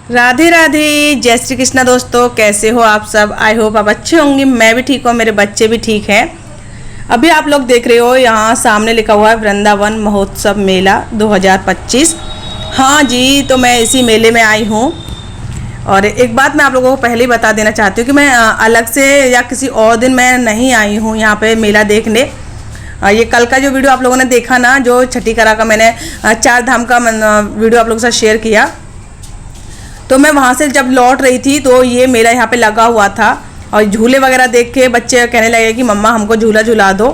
राधे राधे, जय श्री कृष्णा। दोस्तों कैसे हो आप सब? आई होप आप अच्छे होंगे। मैं भी ठीक हूँ, मेरे बच्चे भी ठीक हैं। अभी आप लोग देख रहे हो यहाँ सामने लिखा हुआ है वृंदावन महोत्सव मेला 2025। हाँ जी, तो मैं इसी मेले में आई हूँ। और एक बात मैं आप लोगों को पहले ही बता देना चाहती हूँ कि मैं अलग से या किसी और दिन मैं नहीं आई हूँ यहाँ पे मेला देखने। ये कल का जो वीडियो आप लोगों ने देखा ना, जो छठी करा का मैंने 4 धाम का वीडियो आप लोगों के साथ शेयर किया, तो मैं वहाँ से जब लौट रही थी तो ये मेला यहाँ पे लगा हुआ था। और झूले वगैरह देख के बच्चे कहने लगे कि मम्मा हमको झूला झूला दो।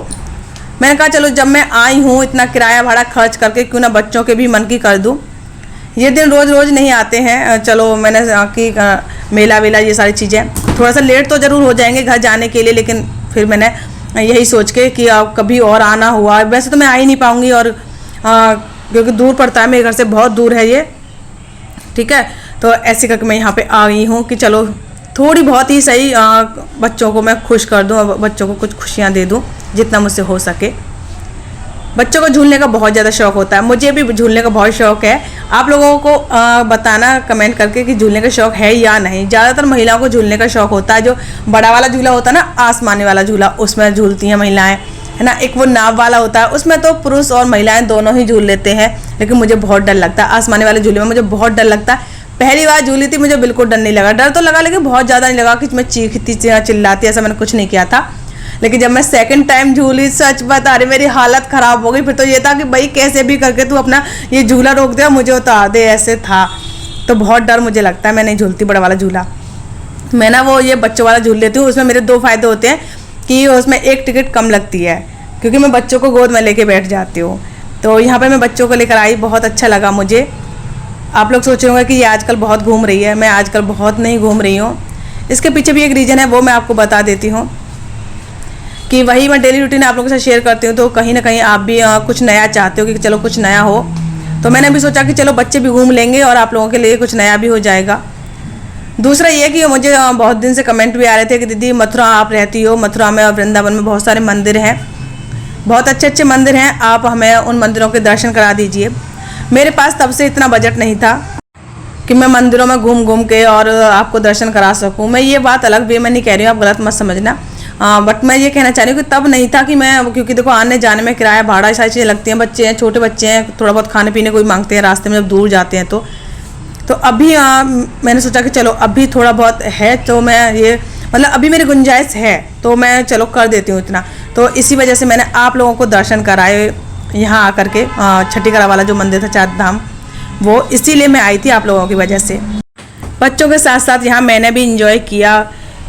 मैंने कहा चलो, जब मैं आई हूँ इतना किराया भाड़ा खर्च करके, क्यों ना बच्चों के भी मन की कर दूँ। ये दिन रोज़ रोज़ नहीं आते हैं। चलो मैंने कि मेला वेला ये सारी चीज़ें, थोड़ा सा लेट तो ज़रूर हो जाएंगे घर जाने के लिए, लेकिन फिर मैंने यही सोच के कि कभी और आना हुआ। वैसे तो मैं आ ही नहीं पाऊँगी, और क्योंकि दूर पड़ता है, मेरे घर से बहुत दूर है ये, ठीक है। तो ऐसे करके मैं यहाँ पे आ गई हूँ कि चलो थोड़ी बहुत ही सही बच्चों को मैं खुश कर दूँ, बच्चों को कुछ खुशियाँ दे दूँ जितना मुझसे हो सके। बच्चों को झूलने का बहुत ज़्यादा शौक़ होता है, मुझे भी झूलने का बहुत शौक़ है। आप लोगों को बताना कमेंट करके कि झूलने का शौक़ है या नहीं। ज़्यादातर महिलाओं को झूलने का शौक़ होता है। जो बड़ा वाला झूला होता है ना, आसमानी वाला झूला, उसमें झूलती हैं महिलाएँ, है ना। एक वो नाव वाला होता है, उसमें तो पुरुष और महिलाएं दोनों ही झूल लेते हैं, लेकिन मुझे बहुत डर लगता है। आसमानी वाले झूले में मुझे बहुत डर लगता है। पहली बार झूली थी, मुझे बिल्कुल डर नहीं लगा। डर तो लगा, लेकिन बहुत ज़्यादा नहीं लगा कि मैं चीखती चिल्लाती, ऐसा मैंने कुछ नहीं किया था। लेकिन जब मैं सेकंड टाइम झूली, सच बता रही, मेरी हालत ख़राब हो गई। फिर तो ये था कि भाई कैसे भी करके तू अपना ये झूला रोक दे, मुझे उतार दे, ऐसे था। तो बहुत डर मुझे लगता है, मैं नहीं झूलती बड़ा वाला झूला। मैं ना वो ये बच्चों वाला झूल लेती हूँ। उसमें मेरे 2 फ़ायदे होते हैं कि उसमें एक टिकट कम लगती है, क्योंकि मैं बच्चों को गोद में लेके बैठ जाती हूँ। तो यहाँ पे मैं बच्चों को लेकर आई, बहुत अच्छा लगा मुझे। आप लोग सोच रहे होंगे कि ये आजकल बहुत घूम रही है। मैं आजकल बहुत नहीं घूम रही हूँ। इसके पीछे भी एक रीज़न है, वो मैं आपको बता देती हूँ कि वही मैं डेली रूटीन आप लोगों के साथ शेयर करती हूँ। तो कहीं ना कहीं आप भी कुछ नया चाहते हो कि चलो कुछ नया हो। तो मैंने भी सोचा कि चलो बच्चे भी घूम लेंगे और आप लोगों के लिए कुछ नया भी हो जाएगा। दूसरा ये कि मुझे बहुत दिन से कमेंट भी आ रहे थे कि दीदी मथुरा आप रहती हो, मथुरा में और वृंदावन में बहुत सारे मंदिर हैं, बहुत अच्छे अच्छे मंदिर हैं, आप हमें उन मंदिरों के दर्शन करा दीजिए। मेरे पास तब से इतना बजट नहीं था कि मैं मंदिरों में घूम घूम के और आपको दर्शन करा सकूं। मैं ये बात अलग वे में नहीं कह रही हूँ, आप गलत मत समझना। बट मैं ये कहना चाह रही हूँ कि तब नहीं था कि मैं, क्योंकि देखो आने जाने में किराया भाड़ा सारी चीज़ें लगती हैं, बच्चे हैं, छोटे बच्चे हैं, थोड़ा बहुत खाने पीने को भी मांगते हैं रास्ते में जब दूर जाते हैं। तो अभी मैंने सोचा कि चलो अभी थोड़ा बहुत है, तो मैं ये मतलब अभी मेरी गुंजाइश है, तो मैं चलो कर देती हूँ इतना। तो इसी वजह से मैंने आप लोगों को दर्शन कराए यहाँ आकर के। छठी करा वाला जो मंदिर था 4 धाम, वो इसीलिए मैं आई थी आप लोगों की वजह से। बच्चों के साथ साथ यहाँ मैंने भी इंजॉय किया।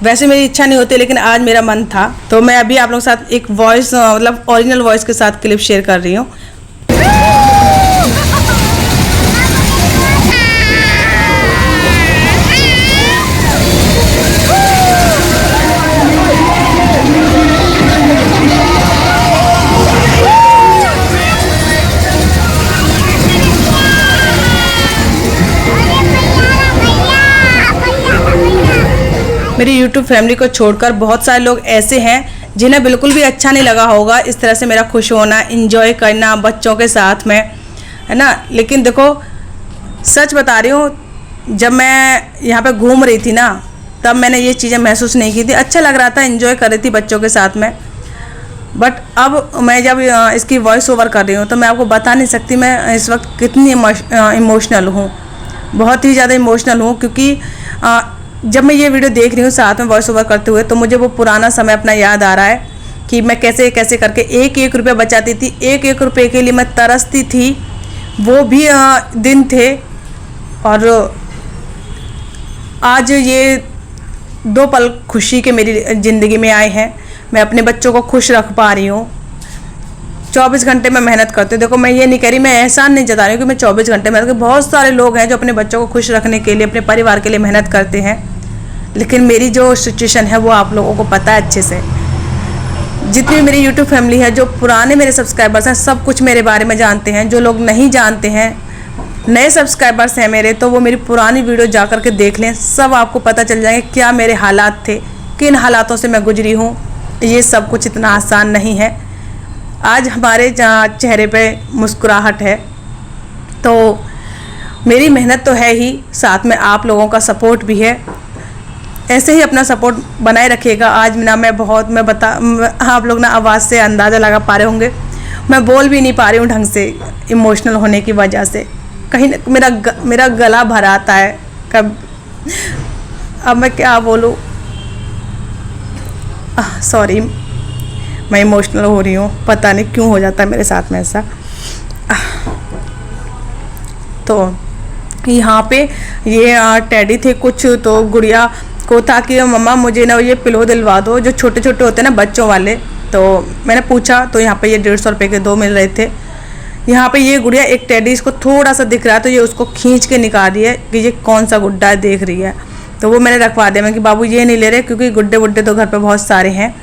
वैसे मेरी इच्छा नहीं होती, लेकिन आज मेरा मन था, तो मैं अभी आप लोगों के साथ एक वॉइस मतलब ओरिजिनल वॉइस के साथ क्लिप शेयर कर रही हूँ। मेरी YouTube फैमिली को छोड़कर बहुत सारे लोग ऐसे हैं जिन्हें बिल्कुल भी अच्छा नहीं लगा होगा इस तरह से मेरा खुश होना, इंजॉय करना बच्चों के साथ में, है ना। लेकिन देखो सच बता रही हूँ, जब मैं यहाँ पे घूम रही थी ना, तब मैंने ये चीज़ें महसूस नहीं की थी। अच्छा लग रहा था, इंजॉय कर रही थी बच्चों के साथ में। बट अब मैं जब इसकी वॉइस ओवर कर रही हूँ, तो मैं आपको बता नहीं सकती मैं इस वक्त कितनी इमोशनल हूँ। बहुत ही ज़्यादा इमोशनल हूँ, क्योंकि जब मैं ये वीडियो देख रही हूँ साथ में वॉइस ओवर करते हुए, तो मुझे वो पुराना समय अपना याद आ रहा है कि मैं कैसे कैसे करके एक एक रुपये बचाती थी, एक एक रुपये के लिए मैं तरसती थी। वो भी दिन थे। और आज ये 2 पल खुशी के मेरी ज़िंदगी में आए हैं। मैं अपने बच्चों को खुश रख पा रही हूँ। 24 घंटे में मेहनत करते। देखो मैं ये नहीं कह रही, मैं एहसान नहीं जता रही हूँ कि मैं 24 घंटे मेहनत करती। बहुत सारे लोग हैं जो अपने बच्चों को खुश रखने के लिए, अपने परिवार के लिए मेहनत करते हैं, लेकिन मेरी जो सिचुएशन है वो आप लोगों को पता है अच्छे से। जितनी मेरी यूट्यूब फैमिली है, जो पुराने मेरे सब्सक्राइबर्स हैं, सब कुछ मेरे बारे में जानते हैं। जो लोग नहीं जानते हैं, नए सब्सक्राइबर्स हैं मेरे, तो वो मेरी पुरानी वीडियो जा कर के देख लें, सब आपको पता चल जाएंगे क्या मेरे हालात थे, किन हालातों से मैं गुजरी हूँ। ये सब कुछ इतना आसान नहीं है। आज हमारे चेहरे पे मुस्कुराहट है, तो मेरी मेहनत तो है ही, साथ में आप लोगों का सपोर्ट भी है। ऐसे ही अपना सपोर्ट बनाए रखिएगा। आज ना आप लोग ना आवाज़ से अंदाज़ा लगा पा रहे होंगे, मैं बोल भी नहीं पा रही हूँ ढंग से, इमोशनल होने की वजह से। कहीं मेरा गला भर आता है कब, अब मैं क्या बोलूँ, सॉरी, मैं इमोशनल हो रही हूँ, पता नहीं क्यों हो जाता है मेरे साथ में ऐसा। तो यहाँ पे ये टेडी थे कुछ, तो गुड़िया को था कि मम्मा मुझे ना ये पिलो दिलवा दो, जो छोटे छोटे होते हैं ना बच्चों वाले। तो मैंने पूछा तो यहाँ पे ये 150 रुपये के 2 मिल रहे थे। यहाँ पे ये गुड़िया एक टेडी इसको थोड़ा सा दिख रहा है, तो ये उसको खींच के निकाल रही है कि ये कौन सा गुड्डा है, देख रही है। तो वो मैंने रखवा दिया, मैं कि बाबू ये नहीं ले रहे, क्योंकि गुड्डे वुड्डे तो घर पे बहुत सारे हैं।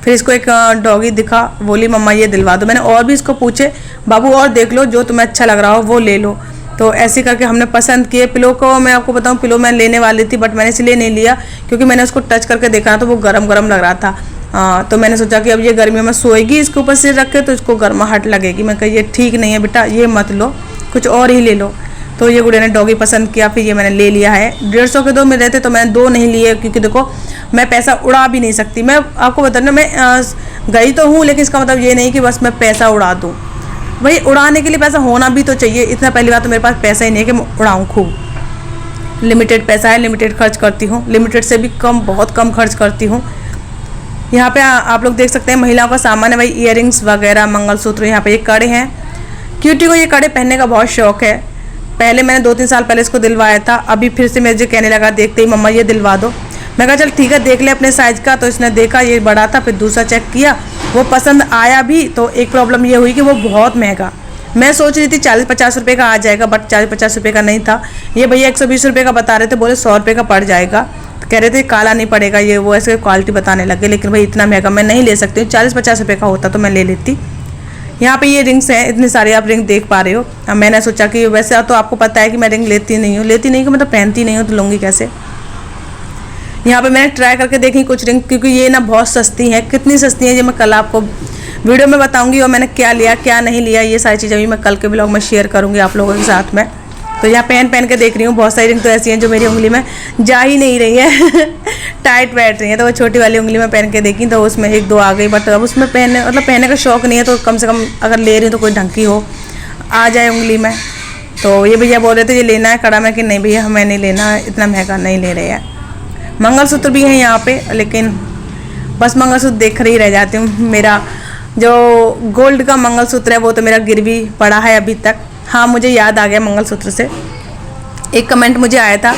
फिर इसको एक डॉगी दिखा, बोली मम्मा ये दिलवा दो। मैंने और भी इसको पूछे, बाबू और देख लो, जो तुम्हें अच्छा लग रहा हो वो ले लो। तो ऐसे करके हमने पसंद किए। पिलो को मैं आपको बताऊं, पिलो मैं लेने वाली थी बट मैंने इसलिए नहीं लिया क्योंकि मैंने उसको टच करके देखा तो वो गरम गरम लग रहा था। तो मैंने सोचा कि अब ये गर्मियों में सोएगी इसके ऊपर सिर रख के तो इसको गर्माहट लगेगी। मैं कही ये ठीक नहीं है बेटा, ये मत लो, कुछ और ही ले लो। तो ये गुड़िया ने डॉगी पसंद किया, फिर ये मैंने ले लिया है। 150 के 2 मिल रहे थे तो मैंने 2 नहीं लिए, क्योंकि देखो मैं पैसा उड़ा भी नहीं सकती। मैं आपको बता रही, मैं गई तो हूँ, लेकिन इसका मतलब ये नहीं कि बस मैं पैसा उड़ा दूँ। वही उड़ाने के लिए पैसा होना भी तो चाहिए। इतना पहली बात तो मेरे पास पैसा ही नहीं है कि मैं उड़ाऊँ खूब। लिमिटेड पैसा है, लिमिटेड खर्च करती हूँ, लिमिटेड से भी कम, बहुत कम खर्च करती हूँ। यहाँ पे आप लोग देख सकते हैं महिलाओं का सामान है, भाई ईयरिंग्स वगैरह, मंगलसूत्र। यहाँ पे ये कड़े हैं। क्यूटी को ये कड़े पहनने का बहुत शौक है। पहले मैंने 2-3 साल पहले इसको दिलवाया था, अभी फिर से मुझे कहने लगा देखते ही मम्मा ये दिलवा दो। मैं कहा चल ठीक है देख ले अपने साइज़ का। तो इसने देखा ये बड़ा था, फिर दूसरा चेक किया, वो पसंद आया भी। तो एक प्रॉब्लम ये हुई कि वो बहुत महंगा, मैं सोच रही थी 40-50 रुपये का आ जाएगा, बट 40-50 रुपये का नहीं था। ये भैया 120 रुपये का बता रहे थे, बोले 100 रुपये का पड़ जाएगा। कह रहे थे काला नहीं पड़ेगा, ये वो ऐसे क्वालिटी बताने लगे। लेकिन भाई इतना महंगा मैं नहीं ले सकती हूँ, 40-50 रुपये का होता तो मैं ले लेती। यहाँ पे ये रिंग्स हैं, इतने सारे आप रिंग देख पा रहे हो। अब मैंने सोचा कि वैसे तो आपको पता है कि मैं रिंग लेती नहीं हूँ कि मतलब पहनती नहीं हूँ, तो लूँगी कैसे। यहाँ पे मैंने ट्राई करके देखी कुछ रिंग, क्योंकि ये ना बहुत सस्ती हैं। कितनी सस्ती हैं ये मैं कल आपको वीडियो में बताऊंगी, और मैंने क्या लिया क्या नहीं लिया ये सारी चीज़ें भी मैं कल के ब्लॉग में शेयर करूँगी आप लोगों के साथ में। तो यहाँ पहन के देख रही हूँ, बहुत सारी रिंग तो ऐसी हैं जो मेरी उंगली में जा ही नहीं रही है टाइट बैठ रही है। तो वो छोटी वाली उंगली में पहन के देखी तो उसमें 1-2 आ गई, बट अब उसमें पहनने का शौक़ नहीं है। तो कम से कम अगर ले रही हूँ तो कोई ढंग की हो, आ जाए उंगली में। तो ये भैया बोल रहे थे ये लेना है कड़ा में, कि नहीं भैया हमें नहीं लेना, इतना महंगा नहीं ले रहे हैं। मंगलसूत्र भी है यहाँ पे, लेकिन बस मंगलसूत्र देख रही रह जाती हूँ। मेरा जो गोल्ड का मंगलसूत्र है वो तो मेरा गिरवी पड़ा है अभी तक। हाँ मुझे याद आ गया मंगलसूत्र से, एक कमेंट मुझे आया था,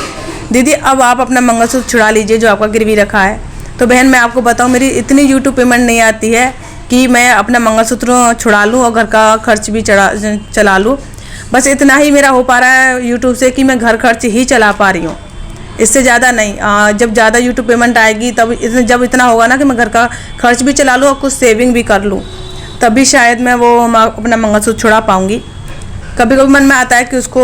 दीदी अब आप अपना मंगलसूत्र छुड़ा लीजिए जो आपका गिरवी रखा है। तो बहन मैं आपको बताऊँ, मेरी इतनी यूट्यूब पेमेंट नहीं आती है कि मैं अपना मंगलसूत्र छुड़ा लूँ और घर का खर्च भी चला लूँ। बस इतना ही मेरा हो पा रहा है यूट्यूब से कि मैं घर खर्च ही चला पा रही हूँ, इससे ज़्यादा नहीं। जब ज़्यादा यूट्यूब पेमेंट आएगी तब जब इतना होगा ना कि मैं घर का खर्च भी चला लूँ और कुछ सेविंग भी कर लूँ, तभी शायद मैं वो अपना मंगलसूत्र छुड़ा पाऊँगी। कभी कभी मन में आता है कि उसको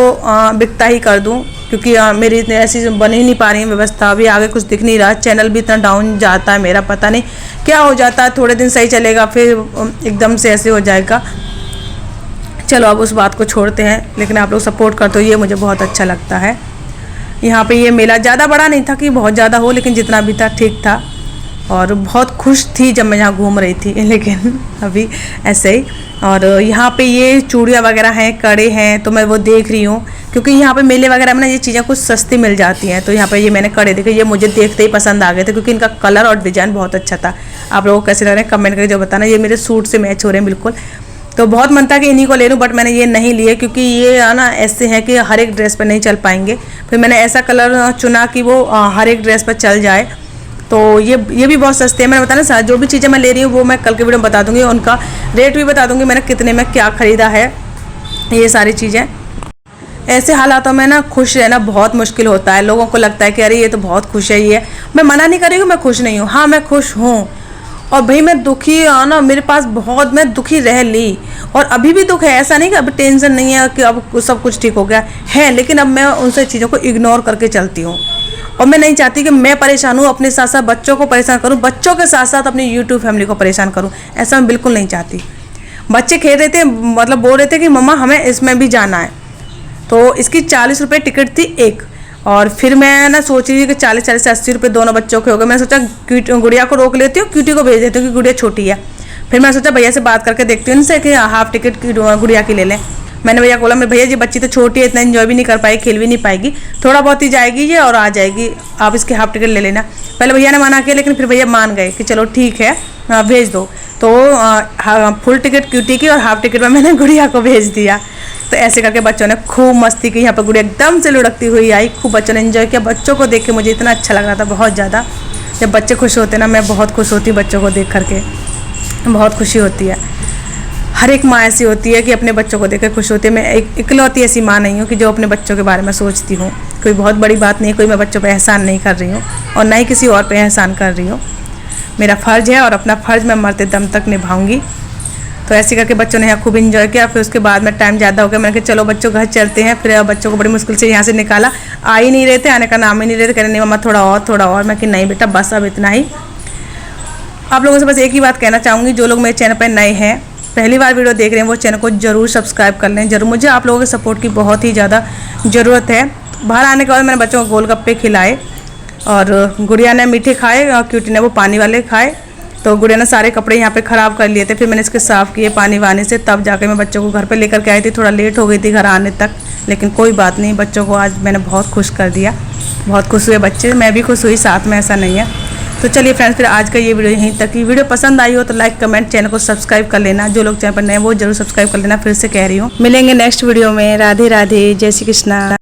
बिकता ही कर दूँ, क्योंकि मेरी इतनी ऐसी बन ही नहीं पा रही है व्यवस्था। अभी आगे कुछ दिख नहीं रहा, चैनल भी इतना डाउन जाता है मेरा, पता नहीं क्या हो जाता है। थोड़े दिन सही चलेगा फिर एकदम से ऐसे हो जाएगा। चलो अब उस बात को छोड़ते हैं, लेकिन आप लोग सपोर्ट करते हो ये मुझे बहुत अच्छा लगता है। यहाँ पे ये मेला ज़्यादा बड़ा नहीं था कि बहुत ज़्यादा हो, लेकिन जितना भी था ठीक था। और बहुत खुश थी जब मैं यहाँ घूम रही थी, लेकिन अभी ऐसे ही। और यहाँ पे ये चूड़ियाँ वगैरह हैं, कड़े हैं, तो मैं वो देख रही हूँ, क्योंकि यहाँ पे मेले वगैरह में ना ये चीज़ें कुछ सस्ती मिल जाती हैं। तो यहाँ पे ये मैंने कड़े देखे, ये मुझे देखते ही पसंद आ गए थे, क्योंकि इनका कलर और डिज़ाइन बहुत अच्छा था। आप लोगों को कैसे लग रहे हैं कमेंट करके जो बताना। ये मेरे सूट से मैच हो रहे हैं बिल्कुल। तो बहुत मन था कि इन्हीं को ले लूँ, बट मैंने ये नहीं लिए, क्योंकि ये ना ऐसे हैं कि हर एक ड्रेस पर नहीं चल पाएंगे। फिर मैंने ऐसा कलर चुना कि वो हर एक ड्रेस पर चल जाए। तो ये भी बहुत सस्ते हैं। मैंने बताया ना, जो भी चीज़ें मैं ले रही हूँ वो मैं कल के वीडियो में बता दूँगी, उनका रेट भी बता दूँगी मैंने कितने में क्या ख़रीदा है। ये सारी चीज़ें, ऐसे हालातों में ना खुश रहना बहुत मुश्किल होता है। लोगों को लगता है कि अरे ये तो बहुत खुश है, ये मैं मना नहीं कर रही हूँ मैं खुश नहीं हूँ, हाँ मैं खुश हूँ। और भाई मैं दुखी ना, मेरे पास बहुत, मैं दुखी रह ली और अभी भी दुख है। ऐसा नहीं कि अब टेंशन नहीं है कि अब सब कुछ ठीक हो गया है, लेकिन अब मैं उन सब चीज़ों को इग्नोर करके चलती हूँ। और मैं नहीं चाहती कि मैं परेशान हूँ, अपने साथ साथ बच्चों को परेशान करूँ, बच्चों के साथ साथ अपनी यूट्यूब फैमिली को परेशान करूँ, ऐसा मैं बिल्कुल नहीं चाहती। बच्चे खेल रहे थे, मतलब बोल रहे थे कि मम्मा हमें इसमें भी जाना है, तो इसकी 40 रुपये टिकट थी एक। और फिर मैं ना सोच रही थी कि 40 से 80 रुपये दोनों बच्चों के हो गए। मैंने सोचा गुड़िया को रोक लेती हूँ, क्यूटी को भेज देती हूँ क्योंकि गुड़िया छोटी है। फिर मैंने सोचा भैया से बात करके देखती हूँ इनसे कि हाफ टिकट की गुड़िया की ले लें। मैंने भैया को बोला, मैं भैया जी बच्ची तो छोटी है, इतना एंजॉय भी नहीं कर पाएगी, खेल भी नहीं पाएगी, थोड़ा बहुत ही जाएगी ये और आ जाएगी, आप इसके हाफ टिकट ले लेना। पहले भैया ने मना किया लेकिन फिर भैया मान गए कि चलो ठीक है भेज दो। तो फुल टिकट क्यूटी की और हाफ टिकट में मैंने गुड़िया को भेज दिया। तो ऐसे करके बच्चों ने खूब मस्ती की। यहाँ पर गुड़िया एकदम से लुढ़कती हुई आई, खूब बच्चों ने एंजॉय किया। बच्चों को देख के मुझे इतना अच्छा लग रहा था, बहुत ज़्यादा। जब बच्चे खुश होते हैं ना, मैं बहुत खुश होती हूँ बच्चों को देख करके, बहुत खुशी होती है। हर एक माँ ऐसी होती है कि अपने बच्चों को देख कर खुश होती है। मैं एक इकलौती ऐसी माँ नहीं हूँ कि जो अपने बच्चों के बारे में सोचती हूँ। कोई बहुत बड़ी बात नहीं है, कोई मैं बच्चों पे एहसान नहीं कर रही हूँ और ना ही किसी और पे एहसान कर रही हूँ। मेरा फ़र्ज़ है और अपना फ़र्ज़ मैं मरते दम तक निभाऊंगी। तो ऐसे करके बच्चों ने यहाँ खूब इन्जॉय किया। फिर उसके बाद में टाइम ज़्यादा हो गया, मैंने कहा चलो बच्चों घर चलते हैं। फिर बच्चों को बड़ी मुश्किल से यहाँ से निकाला, आ ही नहीं रहे थे, आने का नाम ही नहीं लेते, कह रहे नहीं मम्मा थोड़ा और थोड़ा और। मैं कि नहीं बेटा बस अब इतना ही। आप लोगों से बस एक ही बात कहना चाहूँगी, जो लोग मेरे चैनल पर नए हैं, पहली बार वीडियो देख रहे हैं, वो चैनल को ज़रूर सब्सक्राइब कर लें। जरूर, मुझे आप लोगों के सपोर्ट की बहुत ही ज़्यादा ज़रूरत है। बाहर आने के बाद मैंने बच्चों को गोलगप्पे खिलाए और गुड़िया ने मीठे खाए और क्यूटी ने वो पानी वाले खाए। तो गुड़िया ने सारे कपड़े यहाँ पे ख़राब कर लिए थे, फिर मैंने इसके साफ़ किए पानी वानी से, तब जाके मैं बच्चों को घर पे लेकर के आई थी। थोड़ा लेट हो गई थी घर आने तक, लेकिन कोई बात नहीं, बच्चों को आज मैंने बहुत खुश कर दिया। बहुत खुश हुए बच्चे, मैं भी खुश हुई साथ में, ऐसा नहीं है। तो चलिए फ्रेंड्स, फिर आज का ये वीडियो यहीं तक ही। वीडियो पसंद आई हो तो लाइक कमेंट, चैनल को सब्सक्राइब कर लेना। जो लोग चैनल पर नए हैं वो जरूर सब्सक्राइब कर लेना, फिर से कह रही हूँ। मिलेंगे नेक्स्ट वीडियो में। राधे राधे, जय श्री कृष्णा।